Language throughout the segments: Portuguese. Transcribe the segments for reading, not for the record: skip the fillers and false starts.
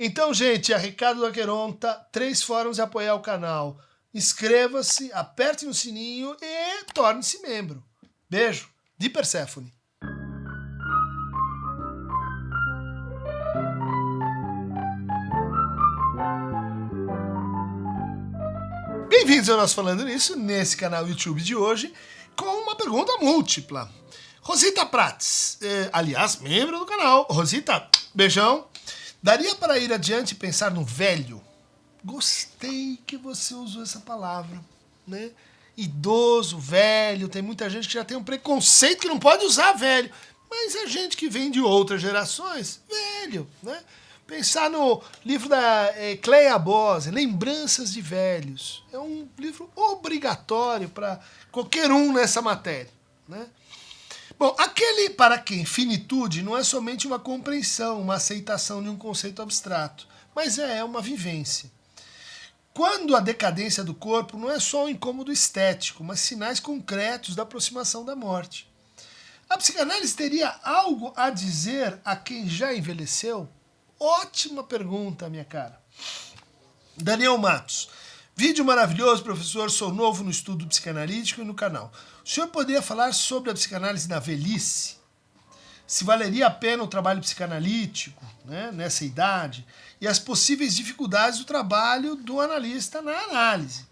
Então, gente, é recado do Aqueronta, 3 formas de apoiar o canal. Inscreva-se, aperte no sininho e torne-se membro. Beijo, de Perséfone. Bem-vindos ao nosso Falando Nisso, nesse canal YouTube de hoje, com uma pergunta múltipla. Rosita Prates, aliás, membro do canal. Rosita, beijão. Daria para ir adiante e pensar no velho? Gostei que você usou essa palavra, né? Idoso, velho, tem muita gente que já tem um preconceito que não pode usar velho, mas é gente que vem de outras gerações, velho, né? Pensar no livro da Cleia Bose, Lembranças de Velhos, é um livro obrigatório para qualquer um nessa matéria, né? Bom, aquele para quem finitude não é somente uma compreensão, uma aceitação de um conceito abstrato, mas é uma vivência. Quando a decadência do corpo não é só um incômodo estético, mas sinais concretos da aproximação da morte. A psicanálise teria algo a dizer a quem já envelheceu? Ótima pergunta, minha cara. Daniel Matos. Vídeo maravilhoso, professor. Sou novo no estudo psicanalítico e no canal. O senhor poderia falar sobre a psicanálise na velhice? Se valeria a pena o trabalho psicanalítico, né, nessa idade? E as possíveis dificuldades do trabalho do analista na análise.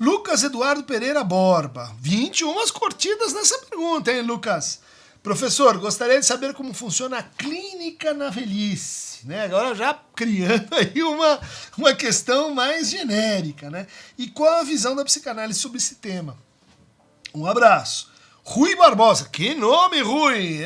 Lucas Eduardo Pereira Borba. 21 curtidas nessa pergunta, hein, Lucas? Professor, gostaria de saber como funciona a clínica na velhice, né? Agora já criando aí uma questão mais genérica, né? E qual a visão da psicanálise sobre esse tema? Um abraço. Rui Barbosa, que nome, Rui!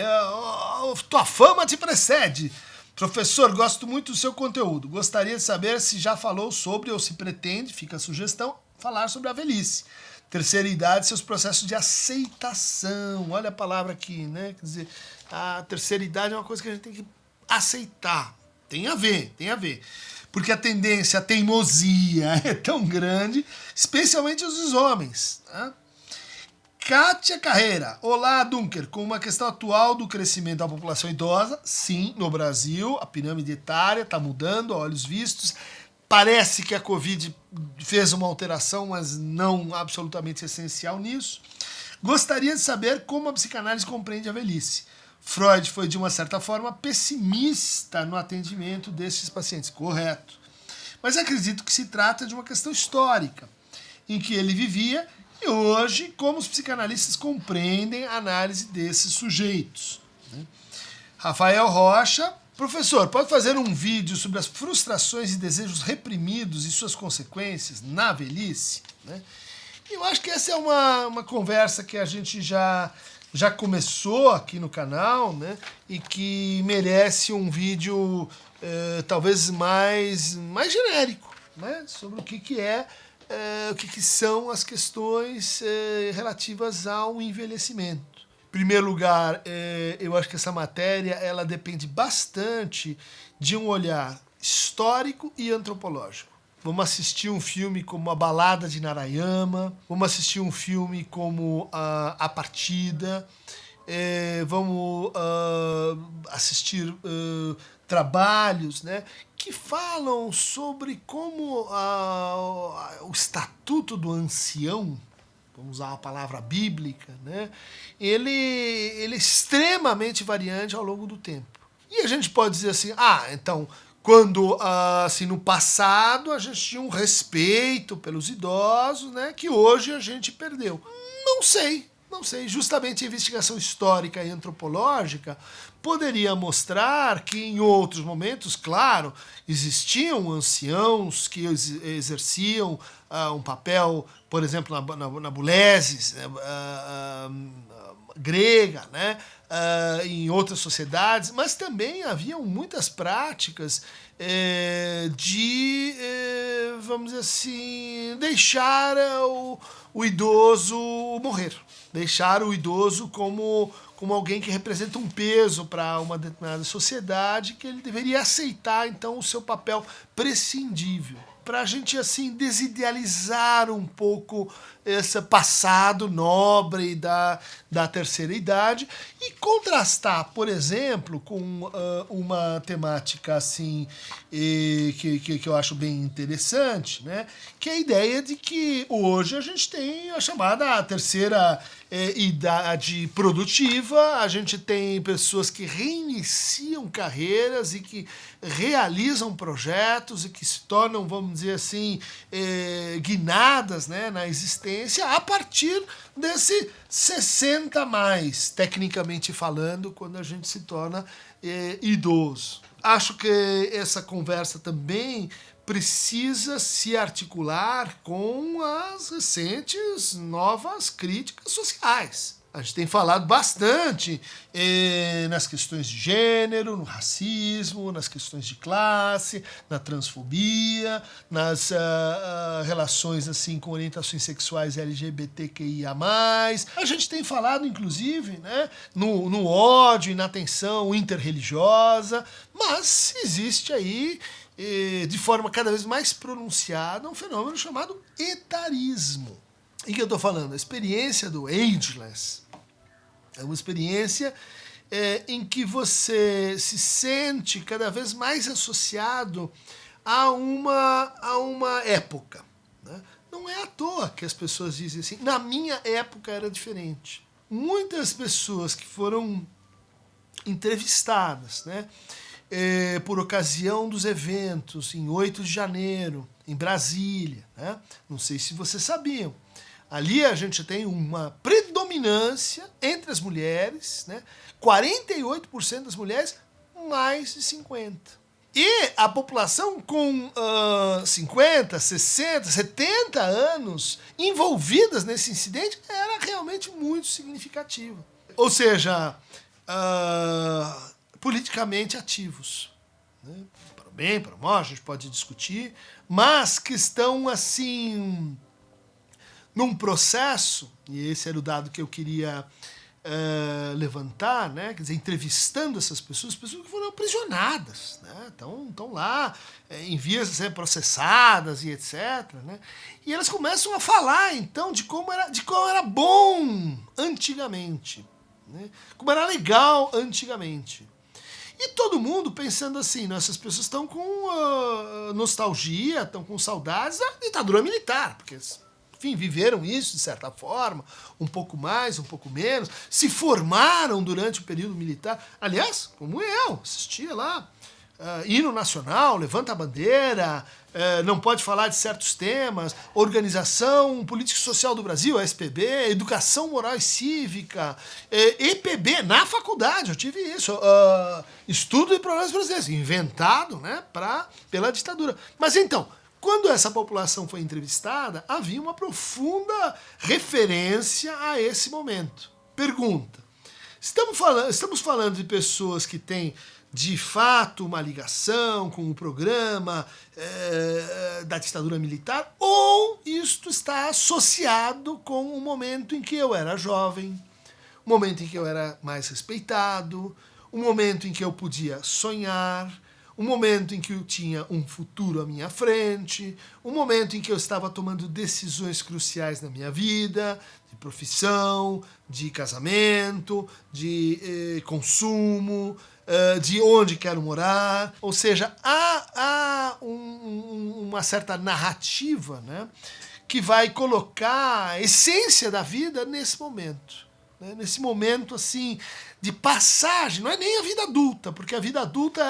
Tua fama te precede. Professor, gosto muito do seu conteúdo. Gostaria de saber se já falou sobre ou se pretende, fica a sugestão, falar sobre a velhice. Terceira idade e seus processos de aceitação. Olha a palavra aqui, né? Quer dizer, a terceira idade é uma coisa que a gente tem que aceitar. Tem a ver. Porque a tendência, a teimosia é tão grande, especialmente os homens. Tá? Kátia Carreira. Olá, Dunker. Com uma questão atual do crescimento da população idosa, sim, no Brasil, a pirâmide etária está mudando, a olhos vistos. Parece que a Covid fez uma alteração, mas não absolutamente essencial nisso. Gostaria de saber como a psicanálise compreende a velhice. Freud foi, de uma certa forma, pessimista no atendimento desses pacientes. Correto. Mas acredito que se trata de uma questão histórica, em que ele vivia, e hoje, como os psicanalistas compreendem a análise desses sujeitos. Rafael Rocha. Professor, pode fazer um vídeo sobre as frustrações e desejos reprimidos e suas consequências na velhice? Né? Eu acho que essa é uma conversa que a gente já começou aqui no canal, né? E que merece um vídeo talvez mais genérico, né? Sobre o que são as questões relativas ao envelhecimento. Em primeiro lugar, eu acho que essa matéria ela depende bastante de um olhar histórico e antropológico. Vamos assistir um filme como A Balada de Narayama, vamos assistir um filme como A Partida, vamos assistir trabalhos, né, que falam sobre como o estatuto do ancião, vamos usar a palavra bíblica, né? Ele é extremamente variante ao longo do tempo. E a gente pode dizer assim, então, quando assim, no passado a gente tinha um respeito pelos idosos, né, que hoje a gente perdeu. Não sei. Justamente a investigação histórica e antropológica poderia mostrar que em outros momentos, claro, existiam anciãos que exerciam um papel, por exemplo, na Bulesis grega, né? Em outras sociedades, mas também haviam muitas práticas de, vamos dizer assim, deixar o idoso morrer. Deixar o idoso como alguém que representa um peso para uma determinada sociedade, que ele deveria aceitar, então, o seu papel prescindível. Para a gente, assim, desidealizar um pouco esse passado nobre da terceira idade e contrastar, por exemplo, com uma temática assim que eu acho bem interessante, né? Que é a ideia de que hoje a gente tem a chamada terceira idade produtiva, a gente tem pessoas que reiniciam carreiras e que realizam projetos e que se tornam, vamos dizer assim, guinadas, né, na existência a partir desse 60 mais, tecnicamente falando, quando a gente se torna idoso. Acho que essa conversa também precisa se articular com as recentes novas críticas sociais. A gente tem falado bastante nas questões de gênero, no racismo, nas questões de classe, na transfobia, nas relações assim com orientações sexuais LGBTQIA+. A gente tem falado, inclusive, né, no ódio e na tensão interreligiosa, mas existe aí, de forma cada vez mais pronunciada, um fenômeno chamado etarismo. E que eu estou falando? A experiência do ageless é uma experiência em que você se sente cada vez mais associado a uma época, né? Não é à toa que as pessoas dizem assim, na minha época era diferente. Muitas pessoas que foram entrevistadas, né, por ocasião dos eventos em 8 de janeiro, em Brasília, né? Não sei se vocês sabiam. Ali a gente tem uma predominância entre as mulheres, né? 48% das mulheres, mais de 50%. E a população com 50, 60, 70 anos envolvidas nesse incidente era realmente muito significativa. Ou seja, politicamente ativos, né? Para o bem, para o mal, a gente pode discutir, mas que estão assim num processo, e esse era o dado que eu queria levantar, né? Quer dizer, entrevistando essas pessoas que foram aprisionadas, né? Estão lá em vias de ser processadas e etc. Né? E elas começam a falar, então, de como era bom antigamente, né? Como era legal antigamente. E todo mundo pensando assim, né? Essas pessoas estão com nostalgia, estão com saudades da ditadura militar, porque, enfim, viveram isso de certa forma, um pouco mais, um pouco menos, se formaram durante o período militar. Aliás, como eu, assistia lá, hino nacional, levanta a bandeira, não pode falar de certos temas, Organização Política e Social do Brasil, a SPB, Educação Moral e Cívica, EPB, na faculdade, eu tive isso, Estudo de Problemas Brasileiros, inventado, né, pela ditadura. Mas então, quando essa população foi entrevistada, havia uma profunda referência a esse momento. Pergunta: estamos falando de pessoas que têm, de fato, uma ligação com o programa da ditadura militar, ou isto está associado com o momento em que eu era jovem, o momento em que eu era mais respeitado, o momento em que eu podia sonhar, um momento em que eu tinha um futuro à minha frente, um momento em que eu estava tomando decisões cruciais na minha vida, de profissão, de casamento, de consumo, de onde quero morar. Ou seja, há uma certa narrativa, né, que vai colocar a essência da vida nesse momento. Né? Nesse momento assim de passagem, não é nem a vida adulta, porque a vida adulta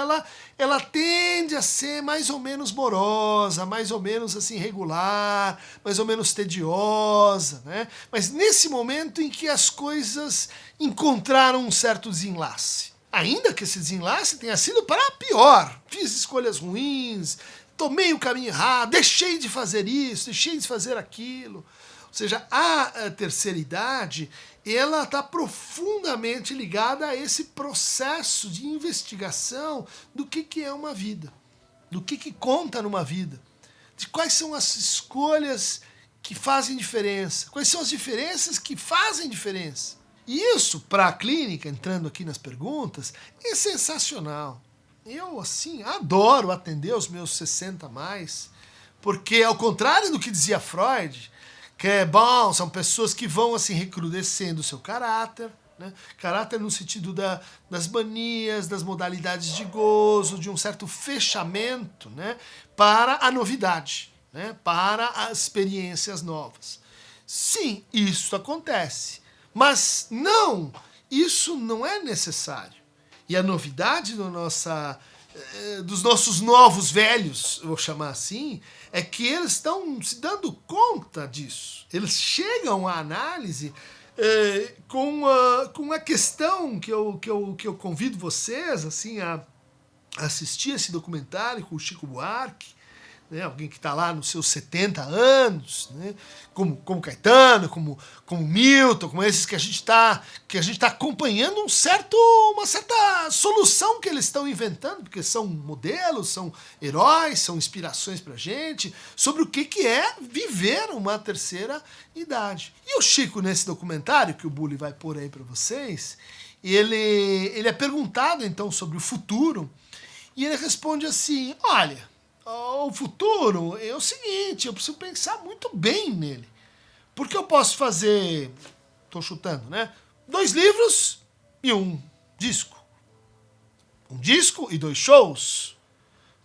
ela tende a ser mais ou menos morosa, mais ou menos assim regular, mais ou menos tediosa, né? Mas nesse momento em que as coisas encontraram um certo desenlace, ainda que esse desenlace tenha sido para pior, fiz escolhas ruins, tomei o caminho errado, deixei de fazer isso, deixei de fazer aquilo. Ou seja, a terceira idade, ela está profundamente ligada a esse processo de investigação do que é uma vida, do que conta numa vida, de quais são as escolhas que fazem diferença, quais são as diferenças que fazem diferença. E isso, para a clínica, entrando aqui nas perguntas, é sensacional. Eu, assim, adoro atender os meus 60 mais, porque, ao contrário do que dizia Freud, que é bom, são pessoas que vão assim recrudescendo o seu caráter, né? Caráter no sentido das manias, das modalidades de gozo, de um certo fechamento, né? Para a novidade, né? Para as experiências novas. Sim, isso acontece, mas não, isso não é necessário. E a novidade dos nossos novos velhos, eu vou chamar assim, é que eles estão se dando conta disso. Eles chegam à análise com a questão que eu convido vocês assim, a assistir esse documentário com o Chico Buarque, né, alguém que está lá nos seus 70 anos, né, como Caetano, como Milton, como esses que a gente está acompanhando uma certa solução que eles estão inventando, porque são modelos, são heróis, são inspirações para a gente, sobre o que é viver uma terceira idade. E o Chico, nesse documentário, que o Bully vai pôr aí para vocês, ele é perguntado então sobre o futuro, e ele responde assim, olha, o futuro é o seguinte, eu preciso pensar muito bem nele. Porque eu posso fazer, estou chutando, né? 2 livros e 1 disco. 1 disco e 2 shows.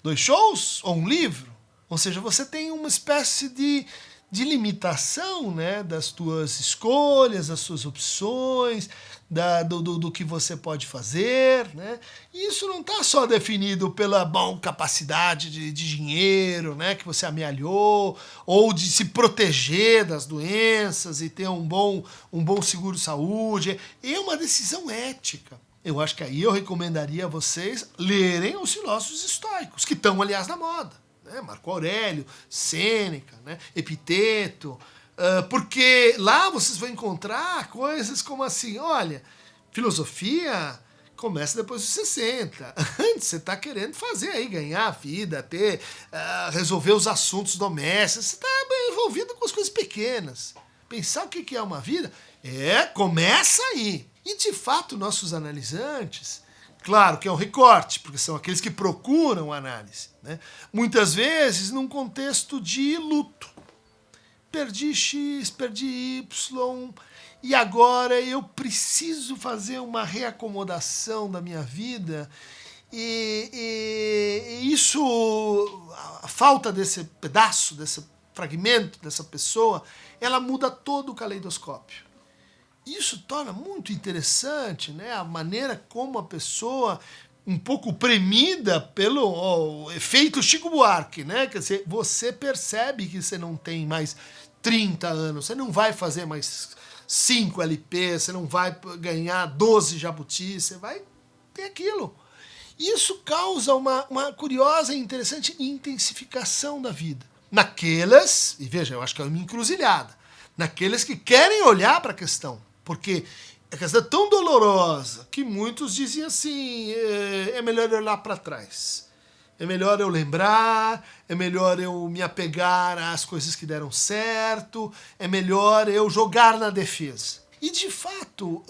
2 shows ou 1 livro. Ou seja, você tem uma espécie de limitação, né, das tuas escolhas, das suas opções, do que você pode fazer, né? E isso não está só definido pela capacidade de dinheiro, né, que você amealhou, ou de se proteger das doenças e ter um bom seguro-saúde. É uma decisão ética. Eu acho que aí eu recomendaria a vocês lerem os filósofos estoicos, que estão, aliás, na moda. Marco Aurélio, Sêneca, né, Epiteto, porque lá vocês vão encontrar coisas como assim, olha, filosofia começa depois dos 60. Antes você está querendo fazer aí, ganhar a vida, resolver os assuntos domésticos, você está envolvido com as coisas pequenas. Pensar o que é uma vida, começa aí. E de fato, nossos analisantes, claro que é um recorte, porque são aqueles que procuram análise, né? Muitas vezes num contexto de luto. Perdi X, perdi Y, e agora eu preciso fazer uma reacomodação da minha vida, e isso, a falta desse pedaço, desse fragmento, dessa pessoa, ela muda todo o caleidoscópio. Isso torna muito interessante, né, a maneira como a pessoa, um pouco premida pelo efeito Chico Buarque, né? Quer dizer, você percebe que você não tem mais 30 anos, você não vai fazer mais 5 LPs, você não vai ganhar 12 jabutis, você vai ter aquilo. Isso causa uma curiosa e interessante intensificação da vida. Naqueles, e veja, eu acho que é uma encruzilhada, naqueles que querem olhar para a questão. Porque a questão é tão dolorosa que muitos dizem assim, é melhor eu olhar para trás. É melhor eu lembrar, é melhor eu me apegar às coisas que deram certo, é melhor eu jogar na defesa. E de fato,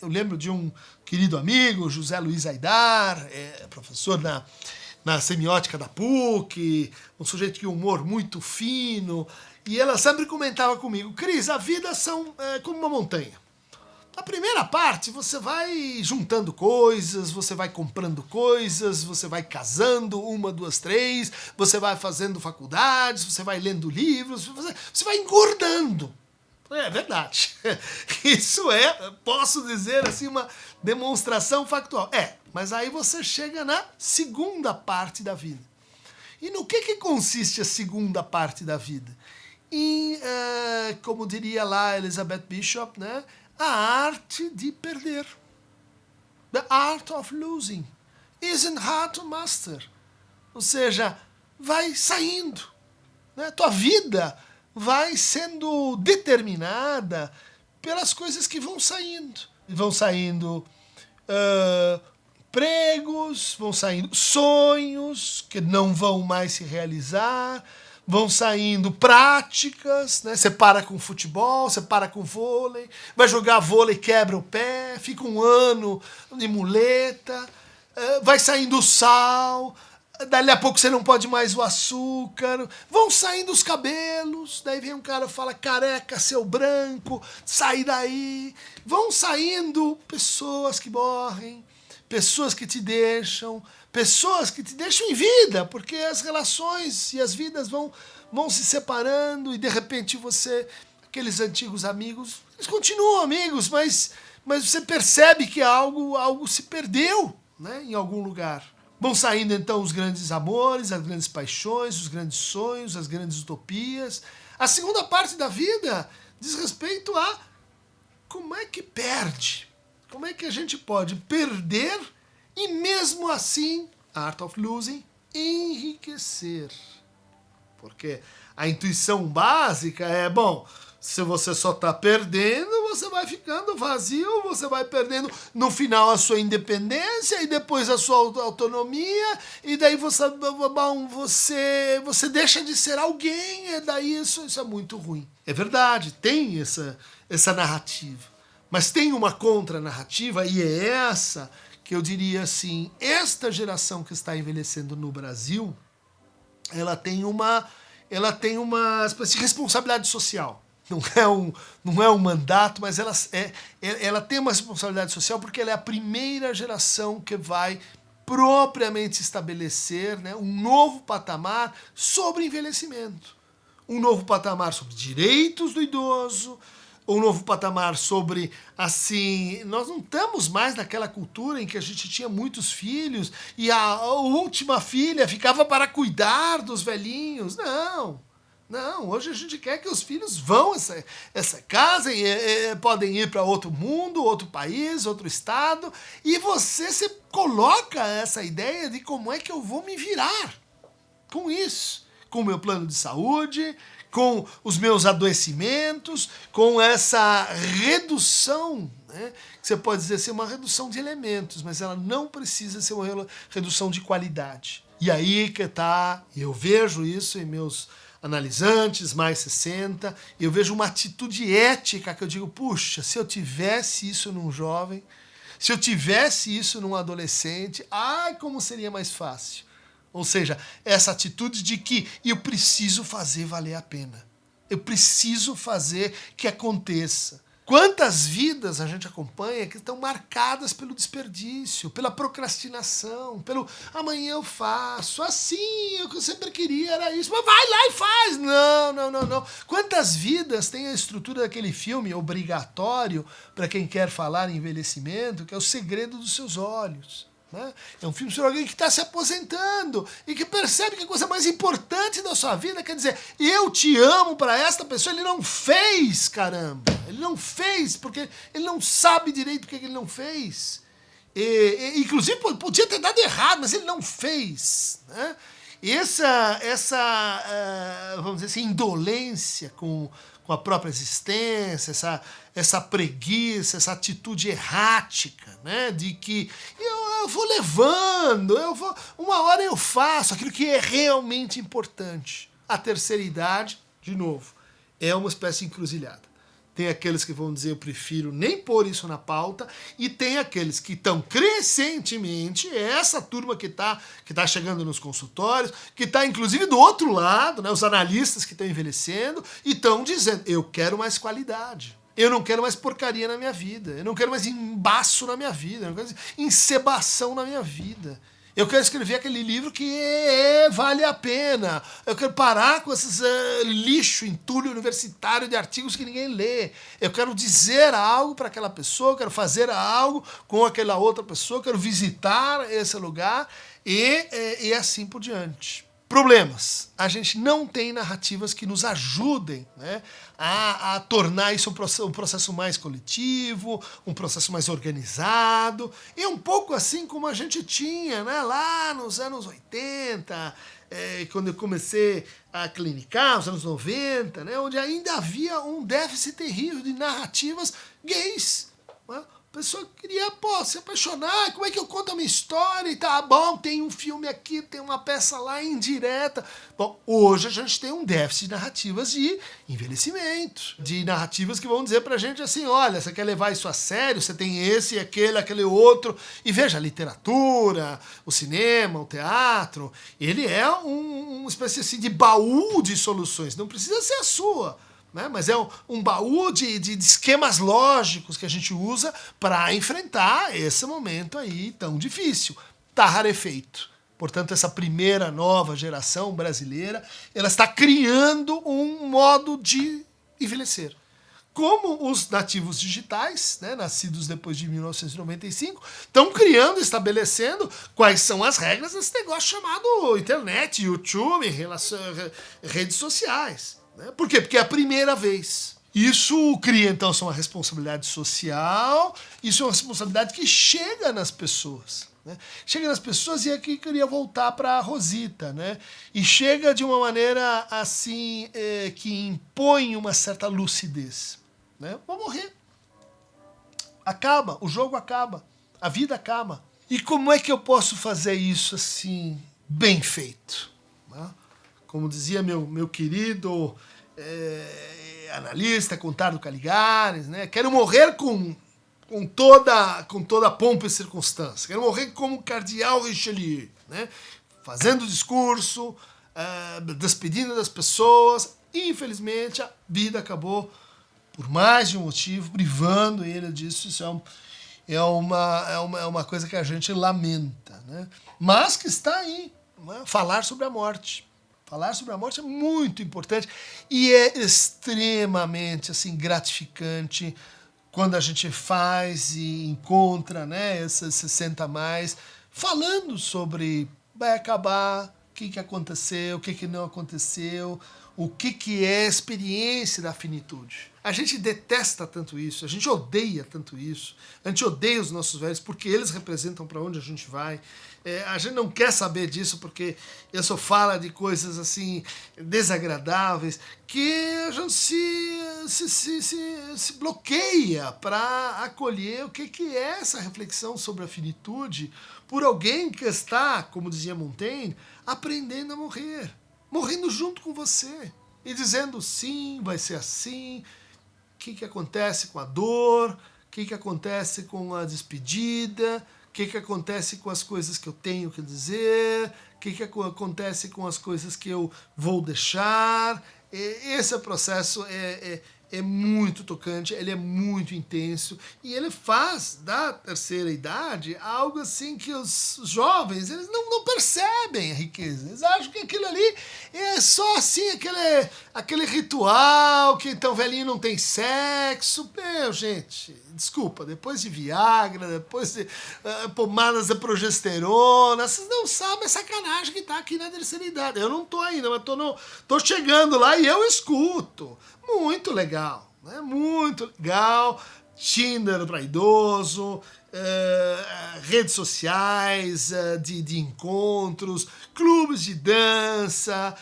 eu lembro de um querido amigo, José Luiz Aidar, professor na semiótica da PUC, um sujeito de humor muito fino, e ela sempre comentava comigo, Cris, a vida são como uma montanha. A primeira parte, você vai juntando coisas, você vai comprando coisas, você vai casando, 1, 2, 3, você vai fazendo faculdades, você vai lendo livros, você vai engordando. É verdade. Isso posso dizer assim, uma demonstração factual. Mas aí você chega na segunda parte da vida. E no que consiste a segunda parte da vida? Em, como diria lá Elizabeth Bishop, né? A arte de perder. The art of losing isn't hard to master. Ou seja, vai saindo. Né? Tua vida vai sendo determinada pelas coisas que vão saindo. Vão saindo empregos, vão saindo sonhos que não vão mais se realizar, vão saindo práticas, né? Você para com futebol, você para com vôlei, vai jogar vôlei, quebra o pé, fica 1 ano de muleta, vai saindo sal, Dali a pouco você não pode mais o açúcar, vão saindo os cabelos, daí vem um cara e fala, careca, seu branco, sai daí. Vão saindo pessoas que morrem, pessoas que te deixam em vida, porque as relações e as vidas vão se separando e de repente aqueles antigos amigos, eles continuam amigos, mas você percebe que algo se perdeu, né, em algum lugar. Vão saindo então os grandes amores, as grandes paixões, os grandes sonhos, as grandes utopias. A segunda parte da vida diz respeito a como é que perde. Como é que a gente pode perder e mesmo assim, Art of Losing, enriquecer. Porque a intuição básica é, bom, se você só está perdendo, você vai ficando vazio, você vai perdendo no final a sua independência e depois a sua autonomia, e daí você deixa de ser alguém, e daí isso é muito ruim. É verdade, tem essa narrativa, mas tem uma contra-narrativa, e é essa que eu diria assim, esta geração que está envelhecendo no Brasil, ela tem uma espécie de responsabilidade social. Não é um mandato, mas ela tem uma responsabilidade social porque ela é a primeira geração que vai propriamente estabelecer, né, um novo patamar sobre envelhecimento. Um novo patamar sobre direitos do idoso, um novo patamar sobre, assim, nós não estamos mais naquela cultura em que a gente tinha muitos filhos e a última filha ficava para cuidar dos velhinhos. Não, hoje a gente quer que os filhos vão essa casa, podem ir para outro mundo, outro país, outro estado, e você coloca essa ideia de como é que eu vou me virar com isso, com o meu plano de saúde, com os meus adoecimentos, com essa redução, né? Você pode dizer ser uma redução de elementos, mas ela não precisa ser uma redução de qualidade. E aí que tá, eu vejo isso em meus analisantes, mais 60, eu vejo uma atitude ética que eu digo, puxa, se eu tivesse isso num jovem, se eu tivesse isso num adolescente, ai, como seria mais fácil. Ou seja, essa atitude de que eu preciso fazer valer a pena. Eu preciso fazer que aconteça. Quantas vidas a gente acompanha que estão marcadas pelo desperdício, pela procrastinação, pelo amanhã eu faço, assim, o que eu sempre queria era isso, mas vai lá e faz. Não. Quantas vidas tem a estrutura daquele filme obrigatório para quem quer falar em envelhecimento, que é O Segredo dos Seus Olhos. Né? É um filme sobre alguém que está se aposentando e que percebe que a coisa mais importante da sua vida, quer dizer, eu te amo para esta pessoa, ele não fez, caramba. Ele não fez, porque ele não sabe direito porque ele não fez. Inclusive, podia ter dado errado, mas ele não fez. Né? Vamos dizer assim, indolência com a própria existência, essa preguiça, essa atitude errática, né? De que eu vou levando, uma hora eu faço aquilo que é realmente importante. A terceira idade, de novo, é uma espécie de encruzilhada. Tem aqueles que vão dizer, eu prefiro nem pôr isso na pauta, e tem aqueles que estão crescentemente, essa turma que tá chegando nos consultórios, que está inclusive do outro lado, né, os analistas que estão envelhecendo, e estão dizendo, eu quero mais qualidade. Eu não quero mais porcaria na minha vida. Eu não quero mais embaço na minha vida. Eu não quero mais encebação na minha vida. Eu quero escrever aquele livro que vale a pena. Eu quero parar com esses lixo, entulho universitário de artigos que ninguém lê. Eu quero dizer algo para aquela pessoa, eu quero fazer algo com aquela outra pessoa, eu quero visitar esse lugar e assim por diante. Problemas. A gente não tem narrativas que nos ajudem, né, a tornar isso um processo mais coletivo, um processo mais organizado, e um pouco assim como a gente tinha, né, lá nos anos 80, quando eu comecei a clinicar, nos anos 90, né, onde ainda havia um déficit terrível de narrativas gays. Né? A pessoa queria, se apaixonar, como é que eu conto a minha história? E tá bom, tem um filme aqui, tem uma peça lá indireta. Bom, hoje a gente tem um déficit de narrativas de envelhecimento, de narrativas que vão dizer pra gente assim, olha, você quer levar isso a sério? Você tem esse, aquele outro. E veja, a literatura, o cinema, o teatro, ele é uma espécie assim, de baú de soluções. Não precisa ser a sua, né? Mas é um baú de esquemas lógicos que a gente usa para enfrentar esse momento aí tão difícil. Tá rarefeito. Portanto, essa primeira nova geração brasileira, ela está criando um modo de envelhecer. Como os nativos digitais, né, nascidos depois de 1995, estão criando, estabelecendo quais são as regras desse negócio chamado internet, YouTube, redes sociais. Por quê? Porque é a primeira vez. Isso cria, então, uma responsabilidade social, isso é uma responsabilidade que chega nas pessoas. Né? Chega nas pessoas e aqui eu queria voltar para a Rosita. Né? E chega de uma maneira assim que impõe uma certa lucidez. Né? Vou morrer. Acaba, o jogo acaba, a vida acaba. E como é que eu posso fazer isso assim, bem feito? Né? Como dizia meu querido analista, Contardo Caligares, né? Quero morrer com toda pompa e circunstância. Quero morrer como cardeal Richelieu, né? Fazendo discurso, despedindo das pessoas. Infelizmente, a vida acabou por mais de um motivo, privando ele disso. Isso é uma coisa que a gente lamenta, né? Mas que está aí, né? Falar sobre a morte. Falar sobre a morte é muito importante e é extremamente assim, gratificante quando a gente faz e encontra, né, essas 60 a mais, falando sobre vai acabar, o que aconteceu, o que não aconteceu, o que é a experiência da finitude. A gente detesta tanto isso, a gente odeia tanto isso, a gente odeia os nossos velhos porque eles representam para onde a gente vai. A gente não quer saber disso porque eu só falo de coisas assim desagradáveis que a gente se bloqueia para acolher o que é essa reflexão sobre a finitude por alguém que está, como dizia Montaigne, aprendendo a morrer, morrendo junto com você e dizendo sim, vai ser assim. O que acontece com a dor, o que acontece com a despedida, o que acontece com as coisas que eu tenho que dizer, o que acontece com as coisas que eu vou deixar. Esse processo é muito tocante, ele é muito intenso e ele faz da terceira idade algo assim que os jovens eles não percebem a riqueza. Eles acham que aquilo ali é só assim, aquele ritual, que então velhinho não tem sexo. Meu, gente, desculpa, depois de Viagra, depois de pomadas de progesterona, vocês não sabem a sacanagem que tá aqui na terceira idade. Eu não tô ainda, mas tô chegando lá e eu escuto. Muito legal, né? Muito legal. Tinder para idoso, redes sociais de encontros, clubes de dança.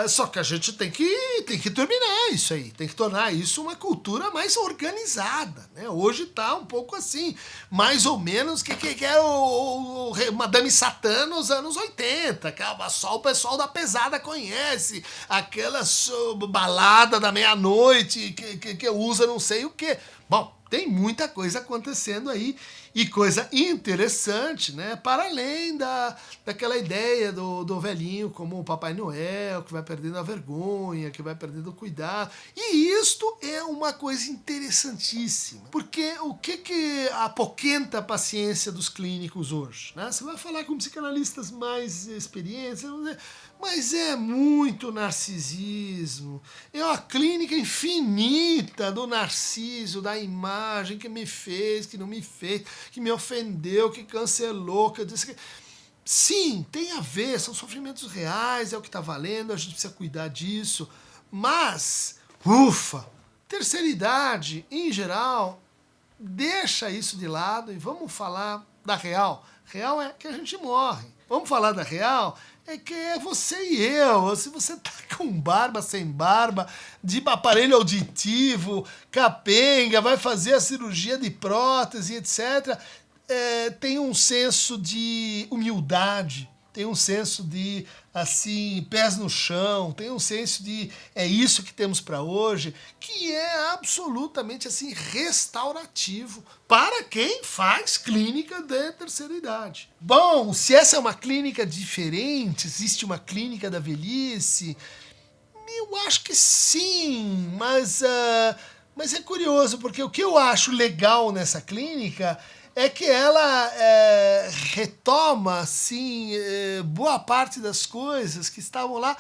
Só que a gente tem que terminar isso aí, tem que tornar isso uma cultura mais organizada. Né? Hoje tá um pouco assim, mais ou menos que é o Madame Satã nos anos 80, que só o pessoal da pesada conhece, aquela balada da meia-noite que usa não sei o quê. Bom, tem muita coisa acontecendo aí e coisa interessante, né? Para além daquela ideia do velhinho como o Papai Noel, que vai perdendo a vergonha, que vai perdendo o cuidado. E isto é uma coisa interessantíssima, porque o que apoquenta a paciência dos clínicos hoje? Né? Você vai falar com psicanalistas mais experientes, mas é muito narcisismo. É uma clínica infinita do narciso, da imagem que me fez, que não me fez, que me ofendeu, que cancelou, que eu disse que... Sim, tem a ver, são sofrimentos reais, é o que está valendo, a gente precisa cuidar disso. Mas, terceira idade, em geral, deixa isso de lado e vamos falar da real. Real é que a gente morre. Vamos falar da real? é que é você e eu. Se você tá com barba, sem barba, de aparelho auditivo, capenga, vai fazer a cirurgia de prótese, etc., tem um senso de humildade, tem um senso de, assim, pés no chão, tem um senso de é isso que temos para hoje, que é absolutamente, assim, restaurativo para quem faz clínica de terceira idade. Bom, se essa é uma clínica diferente, existe uma clínica da velhice, eu acho que sim, mas é curioso, porque o que eu acho legal nessa clínica é que ela retoma, assim, boa parte das coisas que estavam lá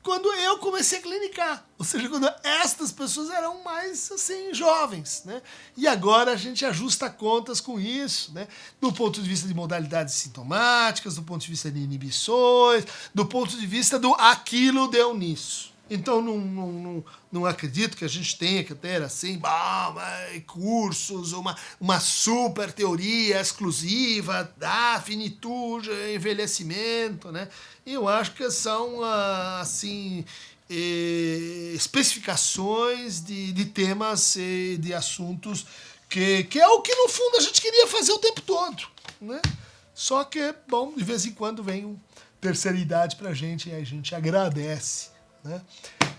quando eu comecei a clinicar. Ou seja, quando estas pessoas eram mais, assim, jovens, né? E agora a gente ajusta contas com isso, né? Do ponto de vista de modalidades sintomáticas, do ponto de vista de inibições, do ponto de vista do aquilo deu nisso. Então, não acredito que a gente tenha que ter, assim, cursos, uma super teoria exclusiva da finitude, envelhecimento, né? Eu acho que são, assim, especificações de temas, de assuntos, que é o que, no fundo, a gente queria fazer o tempo todo, né? Só que, bom, de vez em quando vem um terceira idade pra gente e a gente agradece. Né?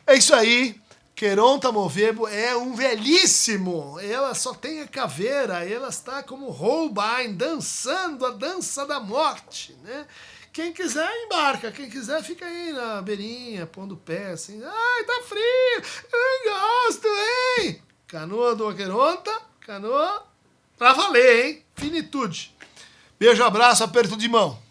É isso aí, Queronta Movebo é um velhíssimo, ela só tem a caveira, ela está como Holbein, dançando a dança da morte, né? Quem quiser embarca, quem quiser fica aí na beirinha, pondo o pé assim, ai, tá frio, eu gosto, hein? Canoa do Queronta, canoa pra valer, hein? Finitude. Beijo, abraço, aperto de mão.